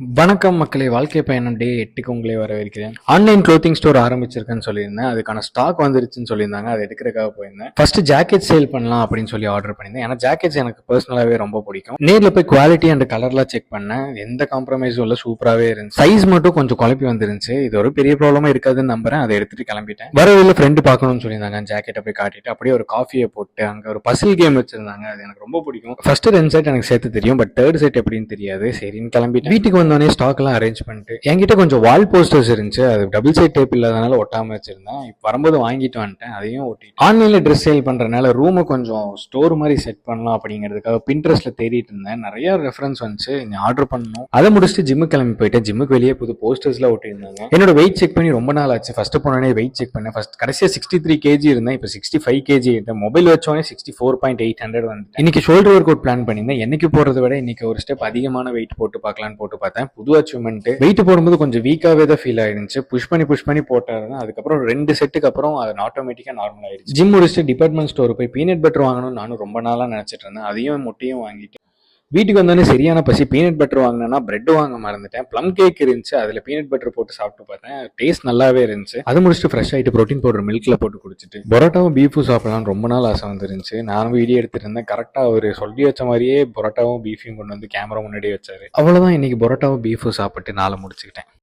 வணக்கம் மக்களே, வாழ்க்கை பயணம் டே 8க்கு உங்களே வரவேற்கிறேன். ஆன்லைன் க்ளோத்திங் ஸ்டோர் ஆரம்பிச்சிருக்கேன்னு சொல்லியிருந்தேன். அதுக்கான ஸ்டாக் வந்துருச்சுன்னு சொல்லியிருந்தாங்க. அதை எடுக்கிறதுக்காக போயிருந்தேன். ஃபர்ஸ்ட் ஜாக்கெட் சேல் பண்ணலாம் அப்படின்னு சொல்லி ஆர்டர் பண்ணியிருந்தேன். ஏன்னா ஜாக்கெட்ஸ் எனக்கு பர்சனலாகவே ரொம்ப பிடிக்கும். நேரில் போய் குவாலிட்டி அண்ட் கலர்லாம் செக் பண்ணேன். எந்த காம்ப்ரமைஸும் இல்லை, சூப்பராகவே இருந்துச்சு. சைஸ் மட்டும் கொஞ்சம் குழப்பி வந்துருந்துச்சு. இது ஒரு பெரிய ப்ராப்ளமா இருக்காதுன்னு நம்புறேன். அதை எடுத்துட்டு கிளம்பிட்டேன். வரவில்லை ஃப்ரெண்டு பார்க்கணும்னு சொல்லியிருந்தாங்க. ஜாக்கெட்டை போய் காட்டிட்டு அப்படியே ஒரு காஃபியை போட்டு அங்கே ஒரு பசில் கேம் வச்சிருந்தாங்க. அது எனக்கு ரொம்ப பிடிக்கும். ஃபர்ஸ்ட் 2 செட் எனக்கு சேர்த்து தெரியும், பட் 3rd செட் எப்படின்னு தெரியாது. சரின்னு கிளம்பிட்டு வீட்டுக்கு வந்தோடனே ஸ்டாக் எல்லாம் அரேஞ்ச் பண்ணிட்டு என்கிட்ட கொஞ்சம் வால் போஸ்டர்ஸ் இருந்துச்சு. அது டபுள் சைட் டேப் இல்லாதனால ஒட்டாம வச்சிருந்தேன். இப்போ வரும்போது வாங்கிட்டு வந்துட்டேன். அதையும் ஒட்டிட்டு ஆன்லைன்ல ட்ரெஸ் சேல் பண்றதுனால ரூமை கொஞ்சம் ஸ்டோர் மாதிரி செட் பண்ணலாம் அப்படிங்கிறதுக்காக பின்ட்ரெஸ்ட்ல தேடிட்டு இருந்தேன். நிறைய ரெஃபரன்ஸ் வந்துச்சு. நீ ஆர்டர் பண்ணணும். அதை முடிச்சுட்டு ஜிம்முக்கு கிளம்பி போயிட்டேன். ஜிம்முக்கு வெளியே புது போஸ்டர்ஸ்ல ஒட்டியிருந்தாங்க. என்னோட வெயிட் செக் பண்ணி ரொம்ப நாள் ஆச்சு. ஃபர்ஸ்ட் போனே வெயிட் செக் பண்ணேன். ஃபர்ஸ்ட் கடைசியா 63 kg இருந்தேன். இப்போ 65 kg இருந்தேன். மொபைல் வச்சோடனே 64.800 வந்து. இன்னைக்கு ஷோல்டர் ஒர்க் அவுட் பிளான் பண்ணியிருந்தேன். என்னைக்கு போறதை விட இன்னைக்கு ஒரு ஸ்டெப் அதிகமான வெயிட் போட்டு பார்க்கலான்னு போட்டு பார்த்தேன். புது அச்சீவ்மெண்ட். வெயிட் போடும்போது கொஞ்சம் வீக்காவே தான் ஃபீல் ஆயிருந்துச்சு. புஷ் பண்ணி போட்டாருன்னா அதுக்கப்புறம் 2 செட்டுக்கு அப்புறம் அது ஆட்டோமேட்டிக்கா நார்மல் ஆயிடுச்சு. ஜிம் முடிச்சுட்டு டிபார்ட்மெண்ட் ஸ்டோர் போய் பீனட் பட்டர் வாங்கணும்னு நானும் ரொம்ப நாளா நினைச்சிட்டு இருந்தேன். அதையும் முட்டையும் வாங்கிட்டு வீட்டுக்கு வந்தோடனே சரியான பசி. பீனட் பட்டர் வாங்கினா பிரெட் வாங்க மறந்துட்டேன். ப்ளம் கேக் இருந்துச்சு. அதுல பீனட் பட்டர் போட்டு சாப்பிட்டு பார்த்தேன். டேஸ்ட் நல்லாவே இருந்துச்சு. அது முடிச்சுட்டு ஃப்ரெஷ் ஆயிட்டு ப்ரோட்டீன் பவுடர் மில்க்ல போட்டு குடிச்சிட்டு பரோட்டாவும் பீஃபும் சாப்பிடலாம் ரொம்ப நாள் ஆசை வந்துருந்துச்சு. நானும் வீடியோ எடுத்துட்டு இருந்தேன். கரெக்டா அவர் சொல்லி வச்ச மாதிரியே பரோட்டாவும் பீஃபையும் கொண்டு வந்து கேமரா முன்னாடியே வச்சாரு. அவ்வளவுதான், இன்னைக்கு பரோட்டாவும் பீஃபும் சாப்பிட்டு நாளை முடிச்சுக்கிட்டேன்.